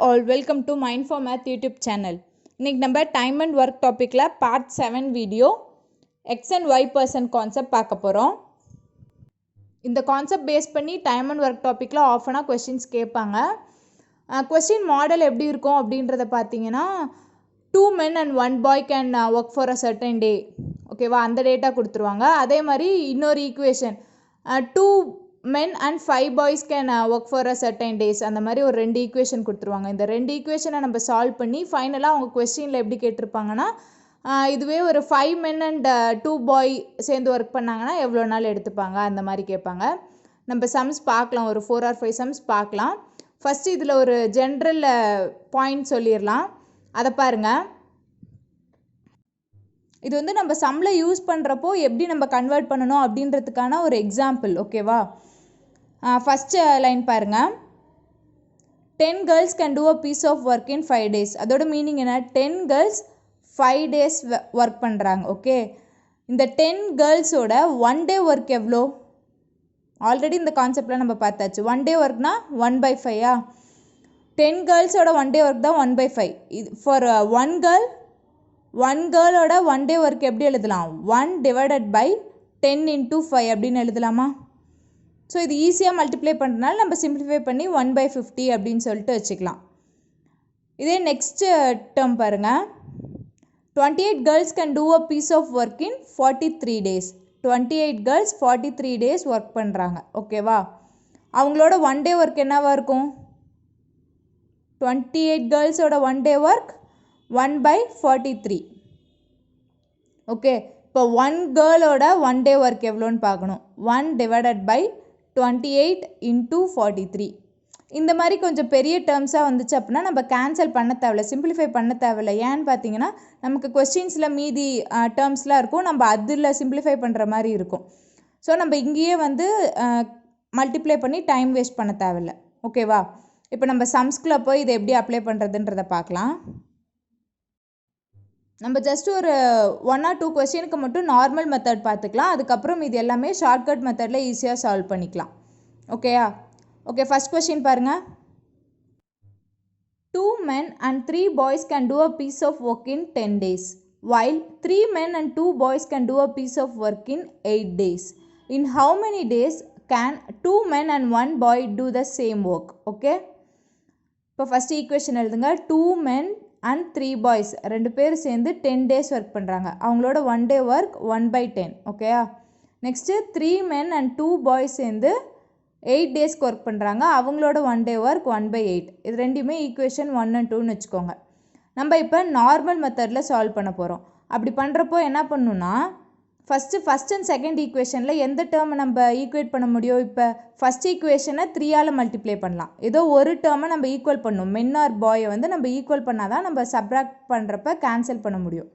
all, welcome to Mind for Math YouTube channel. இன்னைக்கு நம்ம time and work டாப்பிக்கில் part 7 video X and Y person concept பார்க்க போகிறோம். இந்த கான்செப்ட் பேஸ் பண்ணி டைம் அண்ட் ஒர்க் டாப்பிக்கில் ஆஃப் அன் கொஸ்டின்ஸ் கேட்பாங்க. கொஸ்டின் மாடல் எப்படி இருக்கும் அப்படின்றத பார்த்தீங்கன்னா 2 men and 1 boy can work for a certain day. ஓகேவா, அந்த டேட்டா கொடுத்துருவாங்க. அதே மாதிரி இன்னொரு equation 2 men and 5 boys can work for a certain days. அந்த மாதிரி ஒரு 2 ஈக்குவேஷன் கொடுத்துருவாங்க. இந்த 2 ஈக்குவேஷனை நம்ம சால்வ் பண்ணி ஃபைனலாக அவங்க கொஸ்டினில் எப்படி கேட்டிருப்பாங்கன்னா இதுவே ஒரு 5 men and 2 boy சேர்ந்து ஒர்க் பண்ணாங்கன்னா எவ்வளோ நாள் எடுத்துப்பாங்க அந்த மாதிரி கேட்பாங்க. நம்ம சம்ஸ் பார்க்கலாம், ஒரு 4 or 5 சம்ஸ் பார்க்கலாம். ஃபஸ்ட்டு இதில் ஒரு ஜென்ரல் பாயிண்ட் சொல்லிடலாம், அதை பாருங்கள். இது வந்து நம்ம சம்மில் யூஸ் பண்ணுறப்போ எப்படி நம்ம கன்வெர்ட் பண்ணணும் அப்படின்றதுக்கான ஒரு எக்ஸாம்பிள். ஓகேவா, ஃபஸ்ட்டு லைன் பாருங்கள். 10 girls can do a piece of work in 5 days. அதோட மீனிங் என்ன? 10 girls 5 days ஒர்க் பண்ணுறாங்க. ஓகே, இந்த 10 girlஸோட 1 day ஒர்க் எவ்வளோ? ஆல்ரெடி இந்த கான்செப்டில் நம்ம பார்த்தாச்சு. 1 day ஒர்க்னா 1/5. 10 girlஸோட 1 day ஒர்க் தான் 1/5. இது ஃபார் 1 girl, 1 girlோட 1 day ஒர்க் எப்படி எழுதலாம்? 1 divided by 10 into 5 அப்படின்னு எழுதலாமா? ஸோ இது ஈஸியாக மல்டிப்ளை பண்ணுறதுனால நம்ம சிம்பிளிஃபை பண்ணி 1/50 அப்படின்னு சொல்லிட்டு வச்சுக்கலாம். இதே நெக்ஸ்ட் டேர்ம் பாருங்கள். 28 girls can do a piece of work in 43 days. 28 girls 43 days work பண்ணுறாங்க. ஓகேவா, அவங்களோட 1 day ஒர்க் என்னவா இருக்கும்? 28 girlஸோட 1 day ஒர்க் 1/43. ஓகே, இப்போ 1 கேர்ளோட 1 day ஒர்க் எவ்வளோன்னு பார்க்கணும். 1 divided by 28 into 43. இந்த மாதிரி கொஞ்சம் பெரிய டேர்ம்ஸாக வந்துச்சு அப்படின்னா நம்ம கேன்சல் பண்ண தேவையில்ல, சிம்பிளிஃபை பண்ண தேவையில்லை. ஏன்னு பார்த்தீங்கன்னா நமக்கு கொஸ்டின்ஸில் மீதி டேர்ம்ஸ்லாம் இருக்கும், நம்ம அதில் சிம்பிளிஃபை பண்ணுற மாதிரி இருக்கும். ஸோ நம்ம இங்கேயே வந்து மல்டிப்ளை பண்ணி டைம் வேஸ்ட் பண்ண தேவையில்லை. ஓகேவா, இப்போ நம்ம சம்ஸ்குள்ளே போய் இதை எப்படி அப்ளை பண்ணுறதுன்றதை பார்க்கலாம். நம்ம ஜஸ்ட் ஒரு 1 or 2 கொஸ்டினுக்கு மட்டும் நார்மல் மெத்தட் பார்த்துக்கலாம். அதுக்கப்புறம் இது எல்லாமே ஷார்ட்கட் மெத்தடில் ஈஸியாக சால்வ் பண்ணிக்கலாம். ஓகேயா, ஓகே, ஃபஸ்ட் கொஸ்டின் பாருங்கள். 2 men and 3 boys can do a piece of work in 10 days, while 3 men and 2 boys can do a piece of work in 8 days. In how many days can 2 men and 1 boy do the same work? Okay, இப்போ first equation எழுதுங்க. 2 men and 3 boys 2 பேர் சேர்ந்து 10 days work பண்ணுறாங்க. அவங்களோட 1 day work 1/10. ஓகேயா, next 3 men and 2 boys சேர்ந்து 8 daysக்கு work பண்ணுறாங்க. அவங்களோட 1 day ஒர்க் 1/8. இது ரெண்டுமே ஈக்குவேஷன் 1 and 2ன்னு வச்சுக்கோங்க. நம்ம இப்போ நார்மல் மெத்தடில் சால்வ் பண்ண போகிறோம். அப்படி பண்ணுறப்போ என்ன பண்ணணுன்னா ஃபஸ்ட் அண்ட் செகண்ட் ஈக்குவேஷனில் எந்த டேர்மை நம்ம ஈக்குவேட் பண்ண முடியும்? இப்போ ஃபஸ்ட் ஈக்குவேஷனை 3ஆல் மல்டிப்ளை பண்ணலாம். ஏதோ ஒரு டேர்மை நம்ம ஈக்குவல் பண்ணணும். மென் ஆர் பாயை வந்து நம்ம ஈக்குவல் பண்ணால் தான் நம்ம சப்ராக்ட் பண்ணுறப்ப கேன்சல் பண்ண முடியும்.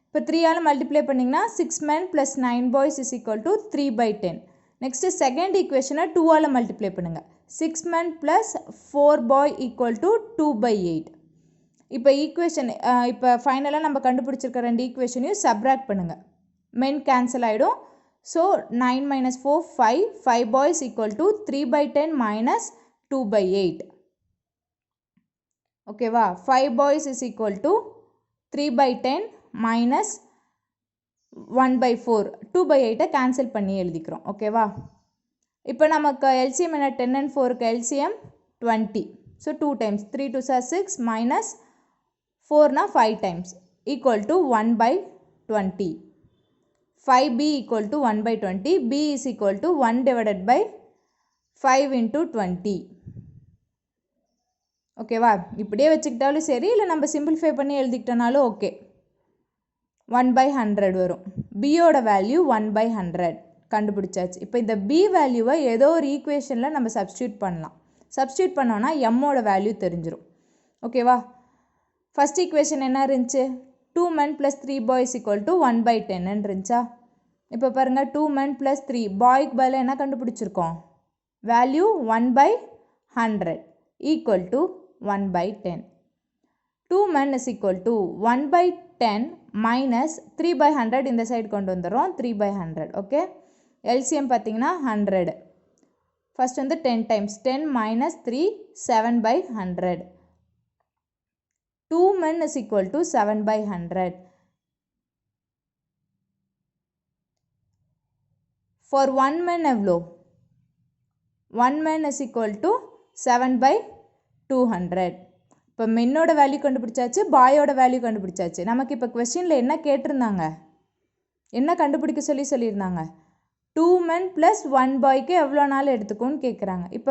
இப்போ 3ஆல் மல்டிப்ளை பண்ணிங்கன்னா 6 men + 9 boys is equal to 3/10. Next second ஈக்குவேஷனை 2ஆல் மல்டிப்ளை பண்ணுங்கள். 6 men + 4 boy equal to 2/8. இப்போ ஈக்குவேஷன் இப்போ ஃபைனலாக நம்ம கண்டுபிடிச்சிருக்க 2 ஈக்குவேஷனையும் சப்ராக்ட் பண்ணுங்கள். men கேன்சல் ஆகிடும். So 9 - 4 5. 5 boys equal to 3/10 minus 2/8. ஓகேவா, 5 boys is equal to 3/10 minus 1/4. 2/8 cancel பண்ணி எழுதிக்கிறோம். ஓகேவா, இப்போ நமக்கு எல்சிஎம் என்ன? 10 and 4க்கு LCM 20. So 2 times 3 2s are 6 minus 4 5 times equal to 1/20. 5b equal to 1/20. b is equal to 1 divided by 5 into 20. ஓகேவா, இப்படியே வச்சுக்கிட்டாலும் சரி, இல்லை நம்ம சிம்பிளிஃபை பண்ணி எழுதிக்கிட்டனாலும் ஓகே. 1/100 வரும். பியோட வேல்யூ 1/100 கண்டுபிடிச்சாச்சு. இப்போ இந்த பி வேல்யூவை ஏதோ ஒரு ஈக்குவேஷனில் நம்ம சப்ஸ்டியூட் பண்ணலாம். சப்ஸ்டியூட் பண்ணோன்னா எம்மோட வேல்யூ தெரிஞ்சிடும். ஓகேவா, ஃபஸ்ட் ஈக்குவேஷன் என்ன இருந்துச்சு? 2 men + 3 boys equal to 1/10 இருந்துச்சா? இப்போ பாருங்கள், 2 men + 3 பாய்க்கு பதில் என்ன கண்டுபிடிச்சிருக்கோம்? Value 1/100 equal to 1/10. 2 men is equal to 1/10 minus 3/100 இந்த சைடு கொண்டு வந்துடும். 3/100. ஓகே, எல்சிஎம் பார்த்தீங்கன்னா 100. ஃபஸ்ட் வந்து 10 times 10 minus 3 7/100. 2 men is equal to 7/100. For 1 man எவ்வளோ? 1 man is equal to 7/200. இப்போ மென்னோட வேல்யூ கண்டுபிடிச்சாச்சு, பாயோட வேல்யூ கண்டுபிடிச்சாச்சு. நமக்கு இப்போ கொஸ்டினில் என்ன கேட்டிருந்தாங்க, என்ன கண்டுபிடிக்க சொல்லியிருந்தாங்க? 2 men + 1 பாய்க்கு எவ்வளோ நாள் எடுத்துக்கும்னு கேட்குறாங்க. இப்போ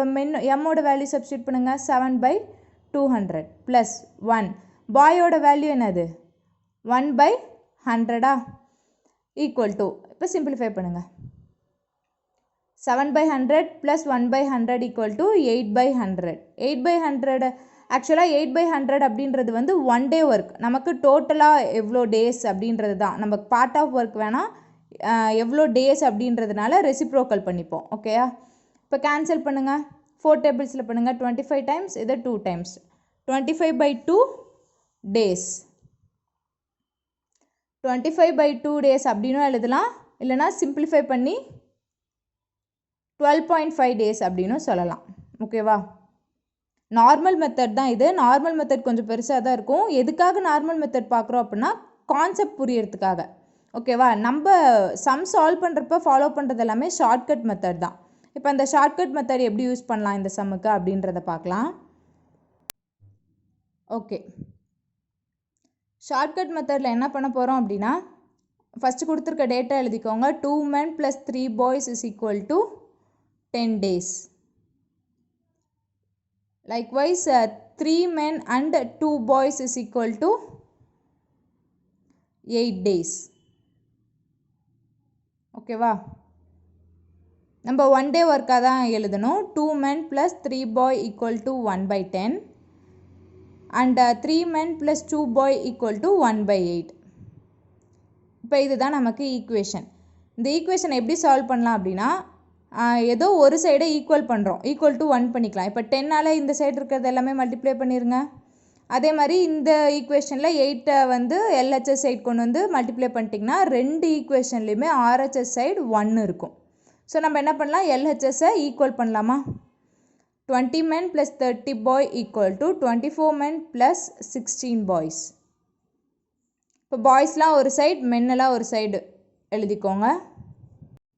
எம்மோட வேல்யூ சப்ஸ்டியூட் பண்ணுங்கள். 7/200 + 1. பாயோட வேல்யூ என்னது? 1/100 ஈக்குவல் டு, இப்போ சிம்பிளிஃபை பண்ணுங்கள். 7/100 + 1/100 ஈக்குவல் டு 8/100. 8/100 ஆக்சுவலாக 8/100 அப்படின்றது வந்து 1 day ஒர்க். நமக்கு டோட்டலாக எவ்வளோ டேஸ் அப்படின்றது தான். நம்ம பார்ட் ஆஃப் ஒர்க் வேணால் எவ்வளோ டேஸ் அப்படின்றதுனால ரெசிப்ரோக்கல் பண்ணிப்போம். ஓகேயா? இப்போ கேன்சல் பண்ணுங்கள். 4 டேபிள்ஸில் பண்ணுங்கள். 25 டைம்ஸ், இது 2 டைம்ஸ். 25/2 days. 25/2 days அப்படின்னும் எழுதலாம், இல்லைனா சிம்பிளிஃபை பண்ணி 12.5 days அப்படின்னும் சொல்லலாம். ஓகேவா? நார்மல் மெத்தட் தான் இது. நார்மல் மெத்தட் கொஞ்சம் பெருசாக தான் இருக்கும். எதுக்காக நார்மல் மெத்தட் பார்க்குறோம் அப்படின்னா கான்செப்ட் புரியறதுக்காக. ஓகேவா? நம்ம சம் சால்வ் பண்ணுறப்ப ஃபாலோ பண்ணுறது எல்லாமே ஷார்ட்கட் மெத்தட் தான். இப்போ அந்த ஷார்ட்கட் மெத்தட் எப்படி யூஸ் பண்ணலாம் இந்த சம்முக்கு அப்படின்றத பார்க்கலாம். ஓகே, ஷார்ட்கட் மெத்தடில் என்ன பண்ண போகிறோம் அப்படின்னா, ஃபஸ்ட்டு கொடுத்துருக்க டேட்டா எழுதிக்கோங்க. 2 men + 3 boys is equal to 10 days. Likewise, 3 men and 2 boys is equal to 8 days. ஓகேவா? நம்ம 1 day ஒர்க்காக தான் எழுதணும். 2 men + 3 boy equal to 1/10 and 3 men + 2 boy equal to 1/8. இப்போ இதுதான் நமக்கு ஈக்குவேஷன். இந்த ஈக்குவேஷனை எப்படி சால்வ் பண்ணலாம் அப்படின்னா, ஏதோ ஒரு சைடை ஈக்குவல் பண்ணுறோம், ஈக்குவல் டு 1 பண்ணிக்கலாம். இப்போ 10ஆல் இந்த சைடு இருக்கிறது எல்லாமே மல்டிப்ளை பண்ணிடுங்க. அதே மாதிரி இந்த ஈக்குவேஷனில் 8 வந்து எல்ஹெச்எஸ் சைடு கொண்டு வந்து மல்டிப்ளை பண்ணிட்டிங்கன்னா 2 ஈக்குவேஷன்லேயுமே ஆர்ஹெச்எஸ் சைடு 1 இருக்கும். ஸோ நம்ம என்ன பண்ணலாம், எல்ஹெச்எஸ்ஸை ஈக்குவல் பண்ணலாமா? 20 men + 30 boy equal to 24 men + 16 boys. இப்போ பாய்ஸ்லாம் ஒரு சைடு, மென்னெல்லாம் ஒரு சைடு எழுதிக்கோங்க.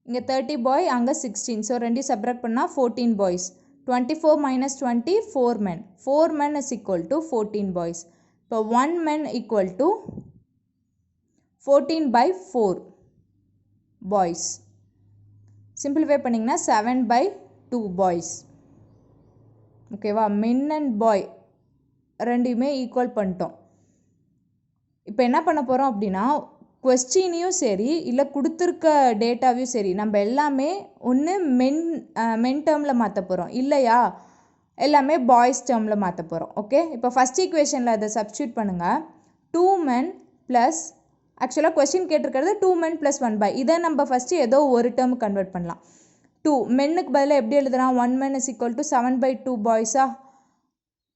இங்கே 30 பாய், அங்கே 16. ஸோ 2 சப்ராக்ட் பண்ணால் 14 boys. 24 - 20 4 men. 4 men is equal to 14 boys. இப்போ 1 men equal to 14/4 boys. Simplify பண்ணிங்கன்னா 7/2 boys. ஓகேவா? மென் அண்ட் பாய் ரெண்டுமே ஈக்குவல் பண்ணிட்டோம். இப்போ என்ன பண்ண போகிறோம் அப்படின்னா, கொஸ்டினையும் சரி இல்லை கொடுத்துருக்க டேட்டாவையும் சரி நம்ம எல்லாமே ஒன்று மென் டேர்மில் மாற்ற போகிறோம், இல்லையா எல்லாமே பாய்ஸ் டேர்மில் மாற்ற போகிறோம். ஓகே, இப்போ ஃபஸ்ட் ஈக்குவேஷனில் அதை சப்ஸ்டியூட் பண்ணுங்கள். 2 men ப்ளஸ், ஆக்சுவலாக கொஸ்டின் கேட்டிருக்கிறது 2 men + 1 boy. இதை நம்ம ஃபஸ்ட்டு ஏதோ ஒரு டேர்ம் கன்வெர்ட் பண்ணலாம். 2 மென்னுக்கு பதிலாக எப்படி எழுதுலாம்? 1 men is equal to 7/2 boys-ஆ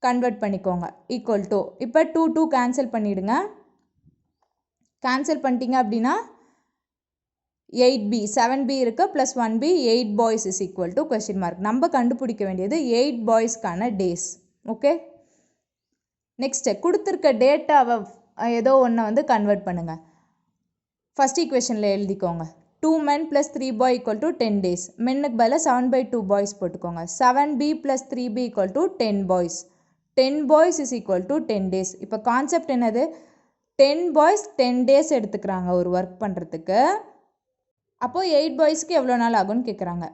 கன்வெர்ட் பண்ணிக்கோங்க. ஈக்குவல் டு, இப்போ 2 கேன்சல் பண்ணிவிடுங்க. கேன்சல் பண்ணிட்டீங்க அப்படின்னா 8b, 7b இருக்குது plus 1b, 8 boys is equal to question mark. நம்ம கண்டுபிடிக்க வேண்டியது 8 boysக்கான டேஸ். ஓகே, நெக்ஸ்ட்டு கொடுத்துருக்க டேட்டாவை ஏதோ ஒன்றை வந்து கன்வெர்ட் பண்ணுங்கள். ஃபஸ்ட் ஈக்குவேஷனில் எழுதிக்கோங்க. 2 men + 3 boy equal to 10 days. மென்னுக்கு பதிலாக 7/2 boys போட்டுக்கோங்க. 7b + 3b equal to 10 boys. 10 boys is equal to 10 days. இப்போ கான்செப்ட் என்னது? 10 boys 10 days எடுத்துக்கிறாங்க ஒரு ஒர்க் பண்ணுறதுக்கு. அப்போது 8 boysக்கு எவ்வளோ நாள் ஆகும்னு கேட்குறாங்க.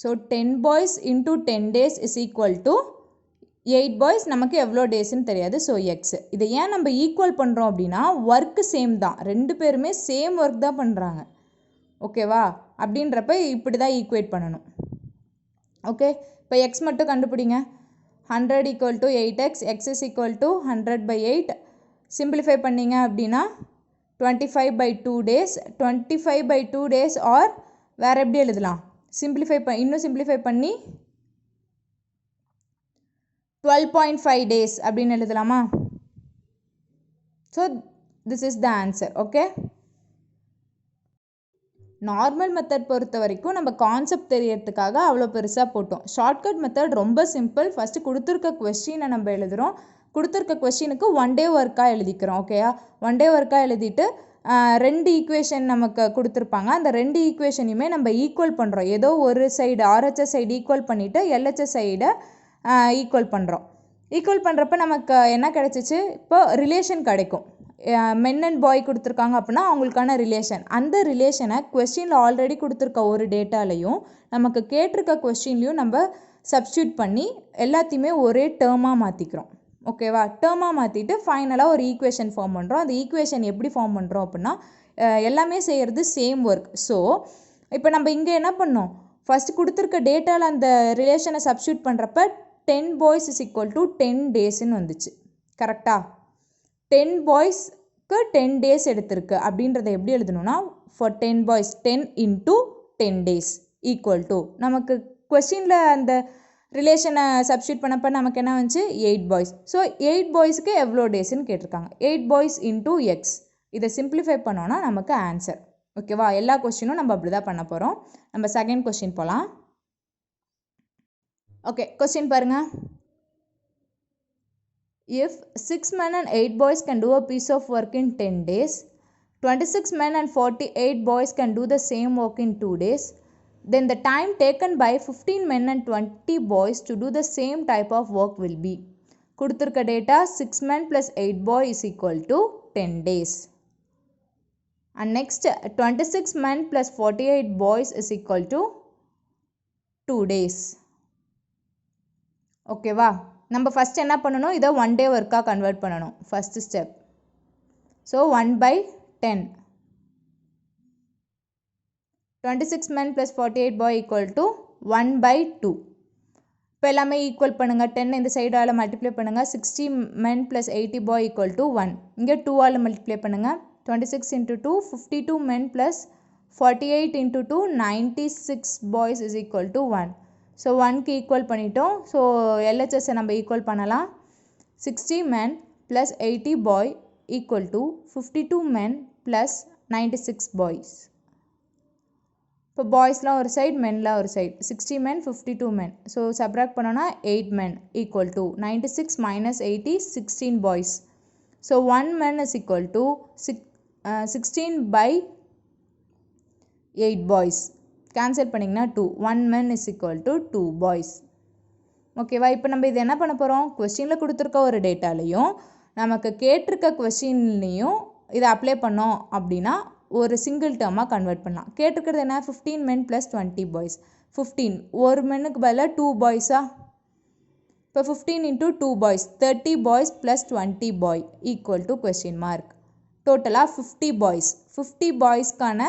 So 10 boys into 10 days is equal to 8 boys. நமக்கு எவ்வளோ டேஸ்ன்னு தெரியாது, ஸோ எக்ஸ். இதை ஏன் நம்ம ஈக்குவல் பண்ணுறோம் அப்படின்னா, ஒர்க்கு சேம் தான், 2 பேருமே சேம் ஒர்க் தான் பண்ணுறாங்க. ஓகேவா? அப்படின்றப்ப இப்படி தான் ஈக்குவேட் பண்ணணும். ஓகே, இப்போ எக்ஸ் மட்டும் கண்டுபிடிங்க. 100 equal to 8x, x is equal to 100/8. Simplify பண்ணிங்க அப்படின்னா 25/2 days. 25/2 days ஆர் வேறு எப்படி எழுதலாம்? இன்னும் சிம்பிளிஃபை பண்ணி 12.5 days அப்படின்னு எழுதலாமா? So this is the answer. Okay, normal method பொறுத்த வரைக்கும் நம்ம கான்செப்ட் தெரியறதுக்காக அவ்வளோ பெருசாக போட்டோம். ஷார்ட்கட் மெத்தட் ரொம்ப சிம்பிள். ஃபஸ்ட்டு கொடுத்துருக்க கொஸ்டினை நம்ம எழுதுகிறோம், கொடுத்துருக்க கொஸ்டினுக்கு 1 டே ஒர்க்காக எழுதிக்கிறோம். ஓகேயா, 1 டே ஒர்க்காக எழுதிட்டு 2 ஈக்குவேஷன் நமக்கு கொடுத்துருப்பாங்க. அந்த 2 ஈக்குவேஷனையுமே நம்ம ஈக்குவல் பண்ணுறோம். ஏதோ ஒரு சைடு RHS சைடு ஈக்குவல் பண்ணிவிட்டு LHS சைடை ஈக்குவல் பண்ணுறோம். ஈக்குவல் பண்ணுறப்ப நமக்கு என்ன கிடச்சிச்சு, இப்போ ரிலேஷன் கிடைக்கும். மென் அண்ட் பாய் கொடுத்துருக்காங்க அப்படின்னா அவங்களுக்கான ரிலேஷன். அந்த ரிலேஷனை கொஸ்டினில் ஆல்ரெடி கொடுத்துருக்க ஒரு டேட்டாலையும் நமக்கு கேட்டிருக்க கொஸ்டின்லையும் நம்ம சப்ஸ்டியூட் பண்ணி எல்லாத்தையுமே ஒரே டேர்மாக மாற்றிக்கிறோம். ஓகேவா, டேர்மாக மாற்றிட்டு ஃபைனலாக ஒரு ஈக்குவேஷன் ஃபார்ம் பண்ணுறோம். அந்த ஈக்குவேஷன் எப்படி ஃபார்ம் பண்ணுறோம் அப்படின்னா எல்லாமே செய்கிறது சேம் ஒர்க். ஸோ இப்போ நம்ம இங்கே என்ன பண்ணோம், ஃபஸ்ட்டு கொடுத்துருக்க டேட்டாவில் அந்த ரிலேஷனை சப்ஸ்டியூட் பண்ணுறப்ப 10 boys is equal to 10 daysன்னு வந்துச்சு. கரெக்டாக 10 boysக்கு 10 days எடுத்திருக்கு. அப்படின்றத எப்படி எழுதணும்னா for 10 boys 10 into 10 days equal to நமக்கு கொஸ்டினில் அந்த ரிலேஷனை சப்ஸ்டியூட் பண்ணப்போ நமக்கு என்ன வந்துச்சு 8 boys. ஸோ 8 boysக்கு எவ்வளோ டேஸ்ன்னு கேட்டிருக்காங்க. 8 boys into x. இதை சிம்பிளிஃபை பண்ணோன்னா நமக்கு ஆன்சர். ஓகேவா, எல்லா கொஸ்டினும் நம்ம அப்படி தான் பண்ண போகிறோம். நம்ம செகண்ட் கொஸ்டின் போகலாம். ஓகே, கொஸ்டின் பாருங்க. If 6 men and 8 boys can do a piece of work in 10 days, 26 men and 48 boys can do the same work in 2 days, then the time taken by 15 men and 20 boys to do the same type of work will be. கொடுத்திருக்க data 6 men plus 8 boy is equal to 10 days. And next 26 men plus 48 boys is equal to 2 days. ஓகேவா, நம்ம first என்ன பண்ணணும், இதை 1 day ஒர்க்காக convert பண்ணணும். First step. So 1/10. 26 men plus 48 boy equal to 1/2. இப்போ எல்லாமே ஈக்குவல் பண்ணுங்கள். 10 இந்த சைடால் மல்டிப்ளை பண்ணுங்கள். 60 men plus 80 boy equal to 1. இங்கே 2ஆல் மல்டிப்ளை பண்ணுங்கள். 26 into 2 52 men plus 48 into 2 96 boys is equal to 1. So 1க்கு ஈக்குவல் பண்ணிட்டோம். ஸோ LHSஐ நம்ம ஈக்குவல் பண்ணலாம். 60 men plus 80 boy equal to 52 men plus 96 boys. இப்போ பாய்ஸ்லாம் ஒரு சைடு, மென்லாம் ஒரு side. 60 men 52 men. So subtract பண்ணோன்னா 8 men equal to 96 minus 80 16 boys. So 1 men is equal to 16/8 boys. Cancel பண்ணிங்கன்னா 2. 1 men is equal to 2 boys. ஓகேவா, இப்போ நம்ம இது என்ன பண்ண போகிறோம், கொஸ்டினில் கொடுத்துருக்க ஒரு டேட்டாலையும் நமக்கு கேட்டிருக்க கொஸ்டின்லேயும் இதை அப்ளை பண்ணோம் அப்படின்னா ஒரு சிங்கிள் டேர்மாக கன்வெர்ட் பண்ணலாம். கேட்டிருக்கிறது என்ன, 15 men plus 20 boys. 15 ஒரு மென்னுக்கு பதிலாக 2 boysஆ. இப்போ 15 into 2 boys 30 boys plus 20 boy equal to question mark. டோட்டலாக 50 boys. 50 boysக்கான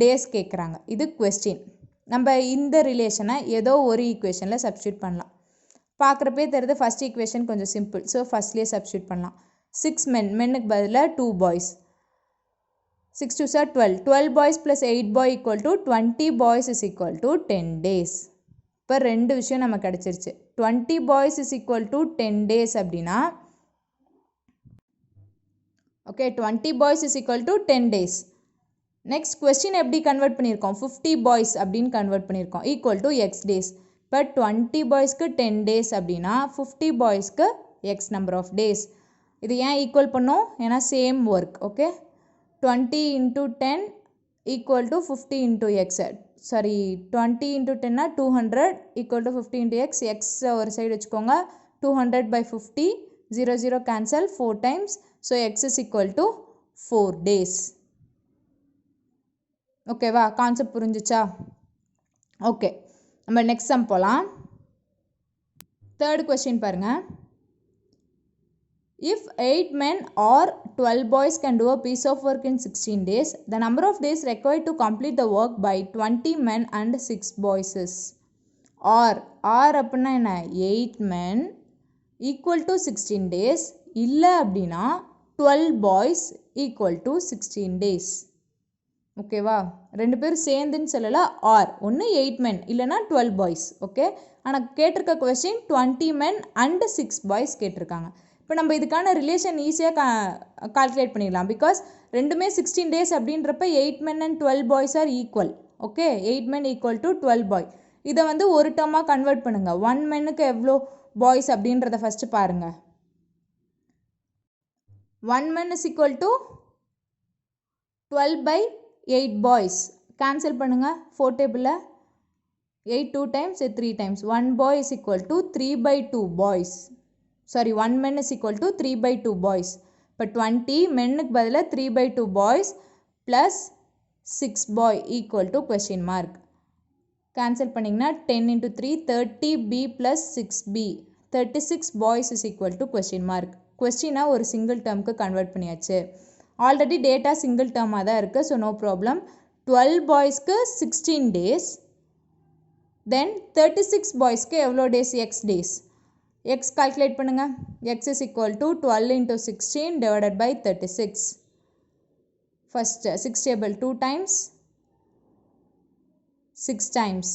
டேஸ் கேட்குறாங்க. இது கொஸ்டின். நம்ம இந்த ரிலேஷனை ஏதோ ஒரு ஈக்குவேஷனில் சப்ஸ்டியூட் பண்ணலாம். பார்க்குறப்பே தெரியுது ஃபஸ்ட் ஈக்குவேஷன் கொஞ்சம் சிம்பிள். ஸோ ஃபஸ்ட்லேயே சப்ஸ்டியூட் பண்ணலாம். 6 men மென்னுக்கு பதிலாக 2 boys. 6 2s are 12. 12 boys plus 8 boy equal to 20 boys is equal to 10 days. இப்போ ரெண்டு விஷயம் நமக்கு கிடச்சிருச்சு. 20 boys is equal to 10 days அப்படின்னா okay 20 boys is equal to 10 days. Next question எப்படி கன்வெர்ட் பண்ணியிருக்கோம், 50 boys அப்படின்னு கன்வெர்ட் பண்ணியிருக்கோம். Equal to X days. இப்போ 20 boysக்கு 10 days அப்படின்னா 50 boysக்கு எக்ஸ் நம்பர் ஆஃப் டேஸ். இது ஏன் ஈக்குவல் பண்ணோம், ஏன்னா same work. Okay 20 into 10 equal to 50 into x. Sorry 20 into 10 200 equal to 50 into x. x ஒரு சைடு வச்சுக்கோங்க. 200/50 0 0 cancel 4 times. So x is equal to 4 days. ஓகேவா, concept புரிஞ்சிச்சா? Okay, நம்ம next sum போகலாம். தேர்ட் கொஸ்டின் பாருங்கள். If 8 men or 12 boys can do a piece of work in 16 days, the number of days required to complete the work by 20 men and 6 boys is. Or அப்படின்னா என்ன, 8 men equal to 16 days இல்லை அப்படின்னா 12 boys equal to 16 days. ஓகேவா, ரெண்டு பேரும் சேர்ந்துன்னு சொல்லலை. R ஒன்று 8 men இல்லைனா 12 boys. ஓகே, ஆனால் கேட்டிருக்க கொஸ்டின் 20 men and 6 boys கேட்டிருக்காங்க. இப்போ நம்ம இதுக்கான ரிலேஷன் ஈஸியாக கால்குலேட் பண்ணிடலாம். பிகாஸ் ரெண்டுமே 16 days அப்படின்றப்ப 8 men and 12 boys are equal. Okay 8 men equal to 12 boy. இதை ஒரு டேர்மாக கன்வெர்ட் பண்ணுங்கள். 1 menக்கு எவ்வளோ பாய்ஸ் அப்படின்றத ஃபஸ்ட்டு பாருங்கள். 1 men is equal to 12 by 8 boys. Cancel பண்ணுங்க 4 table 8 2 times 3 times. 1 boy is equal to 3 by 2 boys. Sorry, 1 men is equal to 3 by 2 boys. இப்போ 20 மென்னுக்கு பதிலாக 3 by 2 boys plus 6 boy equal to question mark. Cancel பண்ணிங்கன்னா 10 into 3 30b plus 6b 36 boys is equal to question mark. கொஸ்டினை ஒரு single டேர்முக்கு convert பண்ணியாச்சு. Already data single டேர்மாக தான் இருக்குது, ஸோ நோ ப்ராப்ளம். 12 பாய்ஸ்க்கு 16 days, தென் 36 பாய்ஸ்க்கு எவ்வளோ days? X days. X calculate பண்ணுங்கள். X is equal to 12 into 16 divided by 36. First 6 table 2 times, 6 times,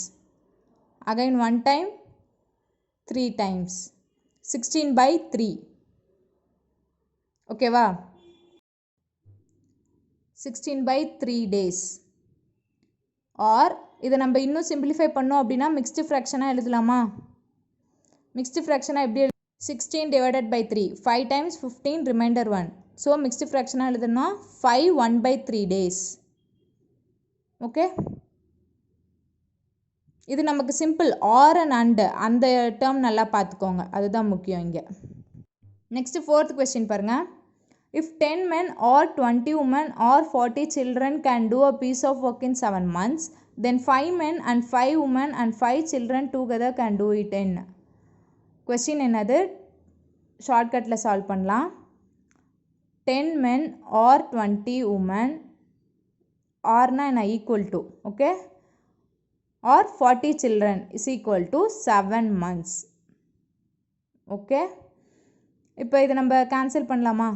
again 1 time, 3 times, 16 by 3. ஓகேவா? 16 by 3 days. ஆர் இதை நம்ம இன்னும் சிம்பிளிஃபை பண்ணோம் அப்படின்னா மிக்ஸ்டு ஃப்ராக்ஷனாக எழுதலாமா? மிக்ஸ்டு ஃப்ராக்ஷனாக எப்படி 16 divided by 3, 5 times 15 remainder 1. So mixed ஃப்ராக்ஷனாக எழுதுனா 5 1 by 3 days. ஓகே, இது நமக்கு சிம்பிள். ஆர் அண்ட் அண்டு அந்த டேர்ம் நல்லா பார்த்துக்கோங்க, அதுதான் முக்கியம் இங்கே. நெக்ஸ்ட் ஃபோர்த் கொஸ்டின் பாருங்கள். If 10 men or 20 women or 40 children can do a piece of work in 7 months, then 5 men and 5 women and 5 children together can do it in. Question என்னது? ஷார்ட்கட்டில் solve பண்ணலாம். 10 men or 20 women ஆர்னா என்ன? Equal to, okay, or 40 children is equal to 7 months. Okay, இப்போ இதை நம்ம cancel பண்ணலாமா?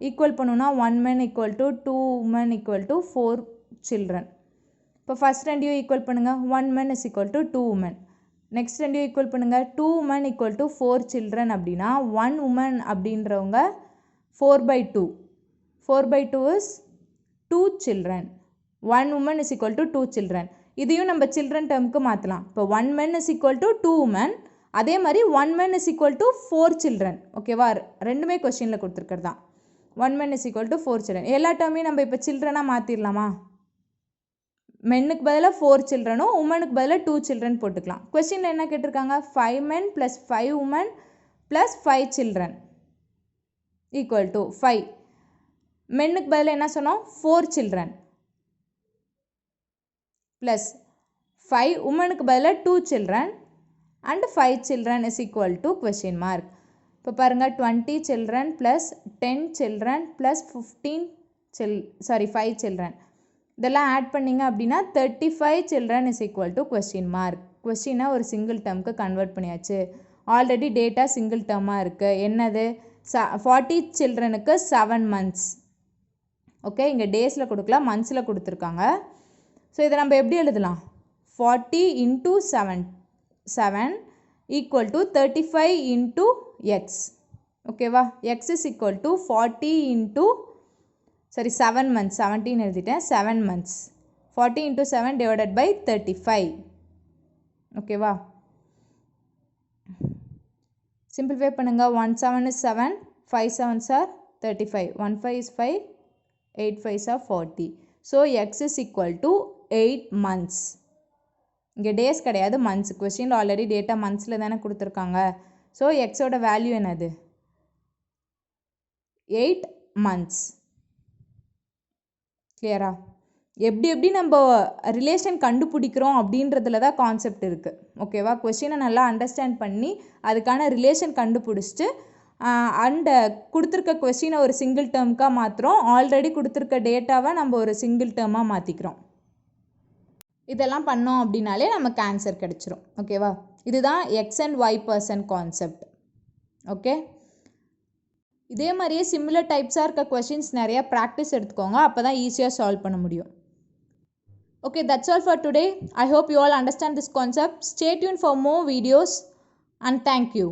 Equal பண்ணுன்னா 1 men equal to 2 women equal to 4 children. இப்போ first ரெண்டையும் ஈக்குவல் பண்ணுங்கள். 1 men is equal to 2 women. Next ரெண்டையும் ஈக்குவல் பண்ணுங்கள். 2 women equal to 4 children அப்படின்னா 1 woman அப்படின்றவங்க 4 by 2. 4 by 2 is 2 children. 1 woman is equal to 2 children. இதையும் நம்ம சில்ட்ரன் டேர்முக்கு மாற்றலாம். இப்போ 1 men is equal to 2 women, அதே மாதிரி 1 men is equal to 4 children. ஓகேவா? ரெண்டுமே கொஸ்டினில் கொடுத்துருக்கிறது தான். 1 men is equal to 4 children. எல்லா டேர்மையும் நம்ம இப்போ சில்ட்ரனாக மாற்றிடலாமா? மென்னுக்கு பதிலாக 4 childrenனும் உமனுக்கு பதிலாக 2 children போட்டுக்கலாம். கொஸ்டினில் என்ன கேட்டிருக்காங்க? 5 men plus 5 women plus 5 children equal to 5. மென்னுக்கு பதிலாக என்ன சொன்னோம்? 4 children plus 5 உமனுக்கு பதிலாக 2 children and 5 children is equal to question mark. இப்போ பாருங்கள், 20 children plus 10 children plus 5 children இதெல்லாம் ஆட் பண்ணிங்க அப்படின்னா 35 children is equal to question mark. கொஸ்டினை ஒரு சிங்கிள் டேர்முக்கு கன்வெர்ட் பண்ணியாச்சு. ஆல்ரெடி டேட்டா சிங்கிள் டேர்மாக இருக்குது. என்னது? 40 childrenக்கு 7 months. ஓகே, இங்கே டேஸில் கொடுக்கல, மந்த்ஸில் கொடுத்துருக்காங்க. ஸோ இதை நம்ம எப்படி எழுதலாம்? 40 into 7 equal to 35 into x. ஓகேவா? x is equal to 40 into 7 months, 17 எழுதிட்டேன், 7 months. 40 into 7 divided by 35. ஓகேவா? சிம்பிளிஃபை பண்ணுங்க. 1 7 is 7, 5 7s are 35, 1 5 is 5, 8 5s are 40. So x is equal to 8 months. இங்கே டேஸ் கிடையாது, மந்த்ஸ். கொஸ்டினில் ஆல்ரெடி டேட்டா மந்த்ஸில் தானே கொடுத்துருக்காங்க. So எக்ஸோட வேல்யூ என்னது? 8 months. கிளியரா? எப்படி நம்ம ரிலேஷன் கண்டுபிடிக்கிறோம் அப்படின்றதுல தான் கான்செப்ட் இருக்குது. ஓகேவா? கொஸ்டினை நல்லா அண்டர்ஸ்டாண்ட் பண்ணி அதுக்கான ரிலேஷன் கண்டுபிடிச்சிட்டு அண்ட் கொடுத்துருக்க கொஸ்டினை ஒரு சிங்கிள் டேர்முக்காக மாற்றுறோம். ஆல்ரெடி கொடுத்துருக்க டேட்டாவை நம்ம ஒரு சிங்கிள் டேர்மாக மாற்றிக்கிறோம். இதெல்லாம் பண்ணோம் அப்படின்னாலே நமக்கு ஆன்சர் கிடச்சிரும். ஓகேவா? இதுதான் X and Y person concept. Okay, இதே மாதிரியே சிமிலர் டைப்ஸாக இருக்க கொஸ்டின்ஸ் நிறையா ப்ராக்டிஸ் எடுத்துக்கோங்க, அப்போ தான் ஈஸியாக சால்வ் பண்ண முடியும். Okay, that's all for today. I hope you all understand this concept. Stay tuned for more videos and thank you.